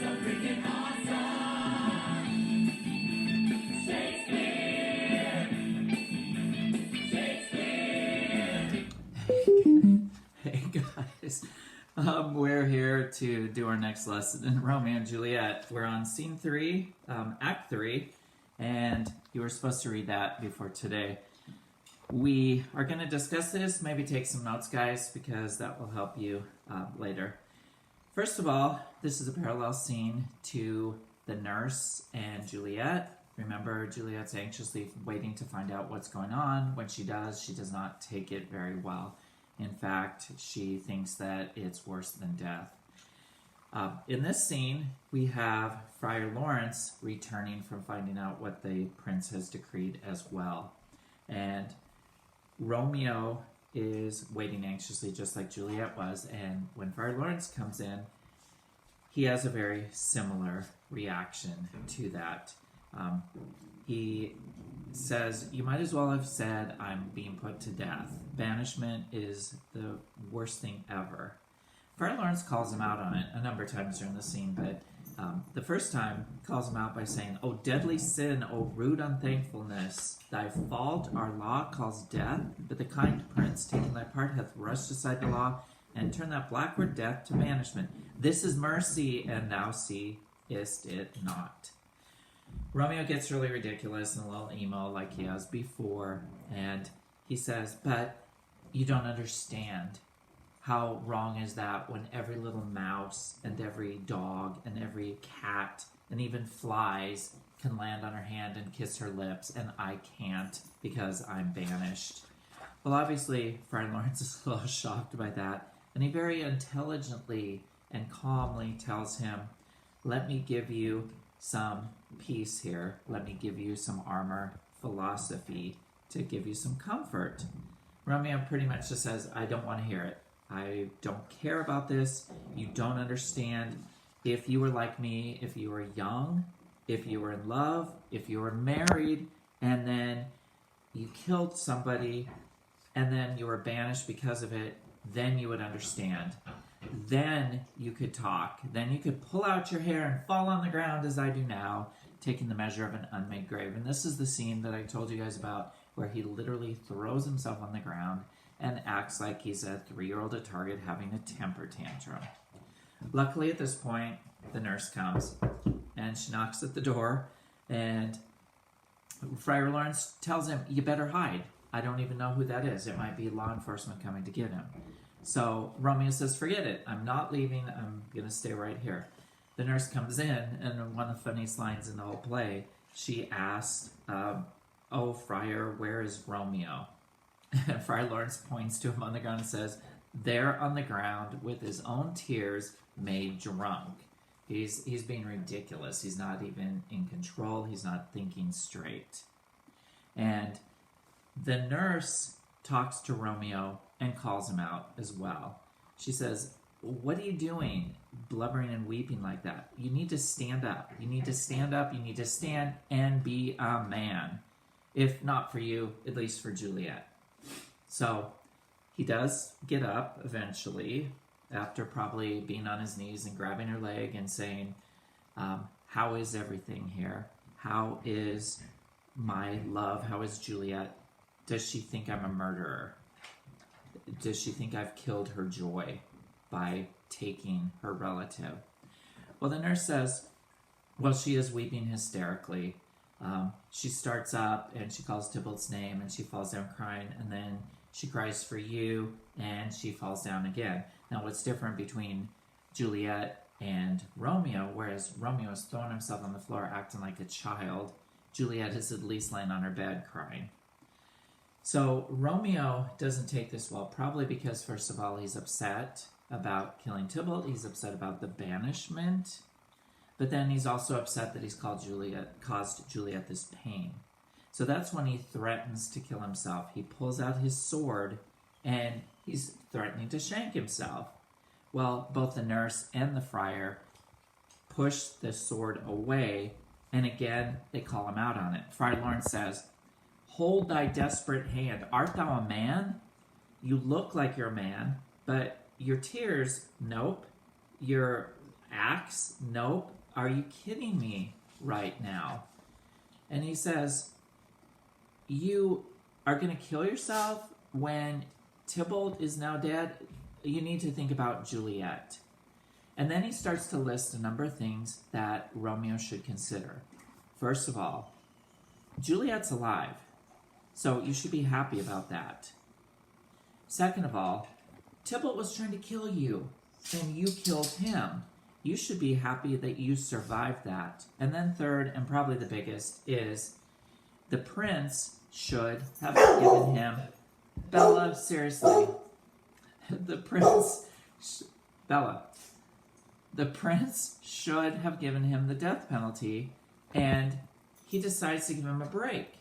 freaking awesome. Shakespeare! Shakespeare! Hey guys, we're here to do our next lesson in Romeo and Juliet. We're on scene 3, act 3, and you were supposed to read that before today. We are going to discuss this, maybe take some notes, guys, because that will help you later. First of all, this is a parallel scene to the nurse and Juliet. Remember, Juliet's anxiously waiting to find out what's going on. When she does not take it very well. In fact, she thinks that it's worse than death. In this scene, we have Friar Lawrence returning from finding out what the prince has decreed as well. And Romeo is waiting anxiously just like Juliet was, and when Friar Lawrence comes in, he has a very similar reaction to that. He says, you might as well have said, I'm being put to death. Banishment is the worst thing ever. Friar Lawrence calls him out on it a number of times during the scene, but the first time calls him out by saying, "O deadly sin, O rude unthankfulness, thy fault our law calls death, but the kind prince, taking thy part, hath rushed aside the law, and turned that blackward death to banishment. This is mercy, and thou seest it not." Romeo gets really ridiculous and a little emo like he has before, and he says, "But you don't understand. How wrong is that when every little mouse and every dog and every cat and even flies can land on her hand and kiss her lips, and I can't because I'm banished?" Well, obviously, Friar Lawrence is a little shocked by that, and he very intelligently and calmly tells him, "Let me give you some peace here. Let me give you some armor philosophy to give you some comfort." Romeo pretty much just says, "I don't want to hear it. I don't care about this. You don't understand. If you were like me, if you were young, if you were in love, if you were married, and then you killed somebody, and then you were banished because of it, then you would understand. Then you could talk. Then you could pull out your hair and fall on the ground as I do now, taking the measure of an unmade grave." And this is the scene that I told you guys about where he literally throws himself on the ground and acts like he's a 3-year-old at Target having a temper tantrum. Luckily, at this point, the nurse comes and she knocks at the door, and Friar Lawrence tells him, "You better hide. I don't even know who that is. It might be law enforcement coming to get him." So Romeo says, "Forget it. I'm not leaving. I'm going to stay right here." The nurse comes in, and one of the funniest lines in the whole play, she asks, "Oh, Friar, where is Romeo?" And Friar Lawrence points to him on the ground and says, "There on the ground with his own tears made drunk." He's being ridiculous. He's not even in control. He's not thinking straight. And the nurse talks to Romeo and calls him out as well. She says, "What are you doing, blubbering and weeping like that? You need to stand up. You need to stand up. You need to stand and be a man. If not for you, at least for Juliet." So he does get up eventually, after probably being on his knees and grabbing her leg and saying, "How is everything here? How is my love? How is Juliet? Does she think I'm a murderer? Does she think I've killed her joy by taking her relative?" Well, the nurse says, well, she is weeping hysterically. She starts up and she calls Tybalt's name and she falls down crying, and then she cries for you and she falls down again. Now, what's different between Juliet and Romeo, whereas Romeo is throwing himself on the floor acting like a child, Juliet is at least laying on her bed crying. So Romeo doesn't take this well, probably because, first of all, he's upset about killing Tybalt. He's upset about the banishment. But then he's also upset that he's caused Juliet this pain. So that's when he threatens to kill himself. He pulls out his sword and he's threatening to shank himself. Well, both the nurse and the friar push the sword away, and again, they call him out on it. Friar Lawrence says, "Hold thy desperate hand. Art thou a man? You look like you're a man, but your tears, nope. Your axe? Nope. Are you kidding me right now? And he says, you are going to kill yourself when Tybalt is now dead? You need to think about Juliet. And then he starts to list a number of things that Romeo should consider. First of all, Juliet's alive, so you should be happy about that. Second of all, Tybalt was trying to kill you, and you killed him. You should be happy that you survived that. And then third, and probably the biggest, is the prince should have given him... Bella, seriously. The prince... Bella. The prince should have given him the death penalty, and he decides to give him a break.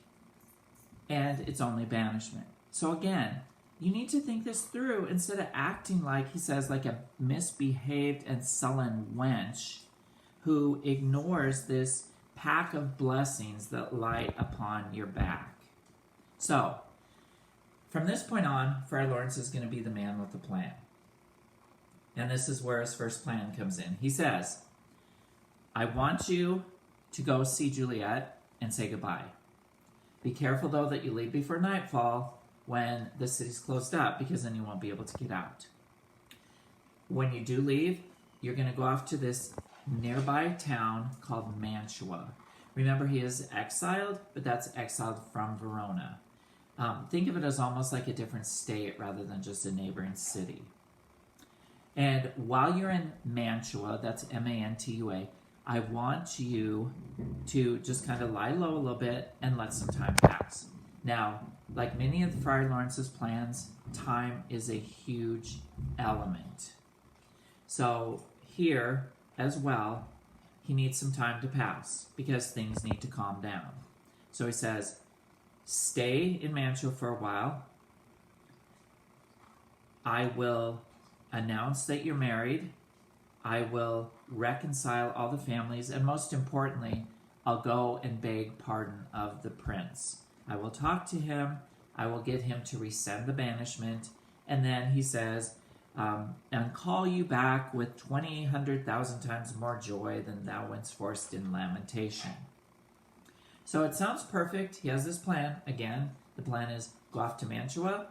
And it's only banishment. So again, you need to think this through instead of acting like, he says, like a misbehaved and sullen wench who ignores this pack of blessings that light upon your back. So, from this point on, Friar Lawrence is going to be the man with the plan. And this is where his first plan comes in. He says, I want you to go see Juliet and say goodbye. Be careful, though, that you leave before nightfall when the city's closed up, because then you won't be able to get out. When you do leave, you're going to go off to this nearby town called Mantua. Remember, he is exiled, but that's exiled from Verona. Think of it as almost like a different state rather than just a neighboring city. And while you're in Mantua, that's Mantua, I want you to just kind of lie low a little bit and let some time pass. Now, like many of Friar Lawrence's plans, time is a huge element. So here, as well, he needs some time to pass because things need to calm down. So he says, stay in Mantua for a while. I will announce that you're married. I will reconcile all the families, and most importantly, I'll go and beg pardon of the prince. I will talk to him. I will get him to rescind the banishment. And then he says, and call you back with 1,000 times more joy than thou wast forced in lamentation. So it sounds perfect. He has this plan. Again, the plan is go off to Mantua,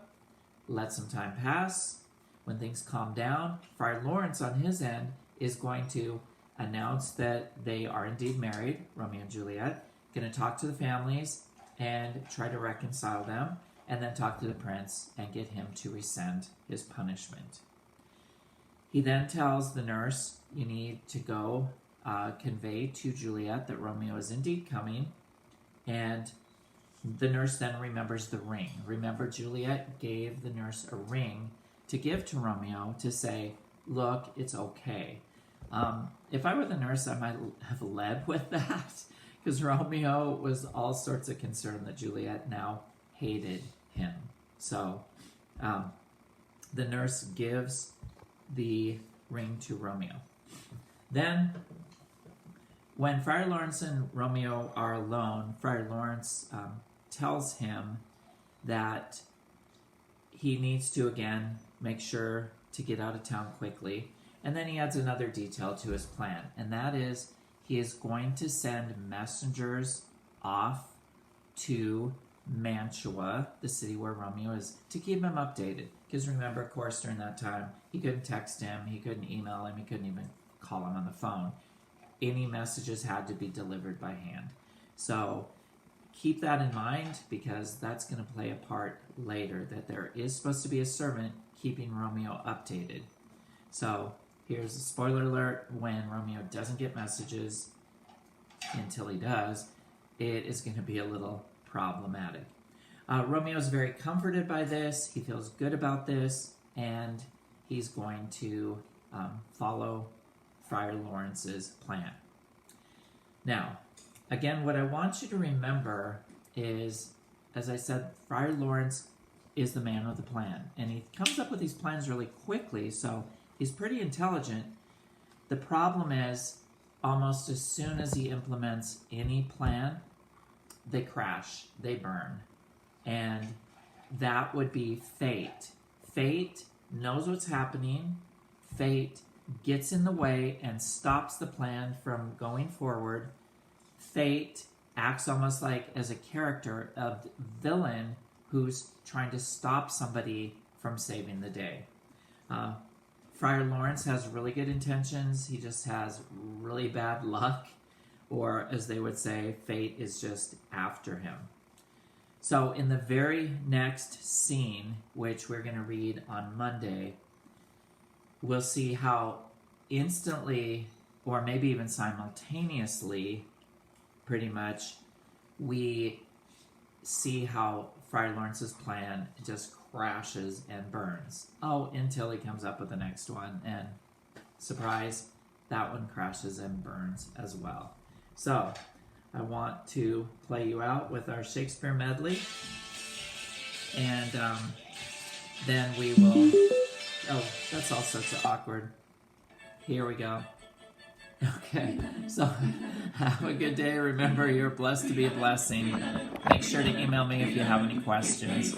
let some time pass. When things calm down, Friar Lawrence on his end is going to announce that they are indeed married, Romeo and Juliet, going to talk to the families and try to reconcile them, and then talk to the prince and get him to rescind his punishment. He then tells the nurse, you need to go convey to Juliet that Romeo is indeed coming, and the nurse then remembers the ring. Remember, Juliet gave the nurse a ring to give to Romeo to say, look, it's okay. If I were the nurse, I might have led with that, because Romeo was all sorts of concerned that Juliet now hated him. So the nurse gives the ring to Romeo. Then, when Friar Lawrence and Romeo are alone, Friar Lawrence tells him that he needs to, again, make sure to get out of town quickly. And then he adds another detail to his plan, and that is he is going to send messengers off to Mantua, the city where Romeo is, to keep him updated. Because remember, of course, during that time, he couldn't text him, he couldn't email him, he couldn't even call him on the phone. Any messages had to be delivered by hand. So keep that in mind, because that's going to play a part later, that there is supposed to be a servant keeping Romeo updated. So here's a spoiler alert: when Romeo doesn't get messages, until he does, it is going to be a little problematic. Romeo is very comforted by this. He feels good about this, and he's going to follow Friar Lawrence's plan. Now, again, what I want you to remember is, as I said, Friar Lawrence is the man with the plan, and he comes up with these plans really quickly, so he's pretty intelligent. The problem is, almost as soon as he implements any plan, they crash, they burn. And that would be fate. Fate knows what's happening. Fate gets in the way and stops the plan from going forward. Fate acts almost like as a character of villain who's trying to stop somebody from saving the day. Friar Lawrence has really good intentions. He just has really bad luck, or as they would say, fate is just after him. So in the very next scene, which we're going to read on Monday, we'll see how instantly, or maybe even simultaneously, pretty much, we see how Friar Lawrence's plan just crashes and burns. Oh, until he comes up with the next one, and surprise, that one crashes and burns as well. So, I want to play you out with our Shakespeare medley, and then we will... Oh, that's all sorts of awkward. Here we go. Okay, so have a good day. Remember, you're blessed to be a blessing. Make sure to email me if you have any questions.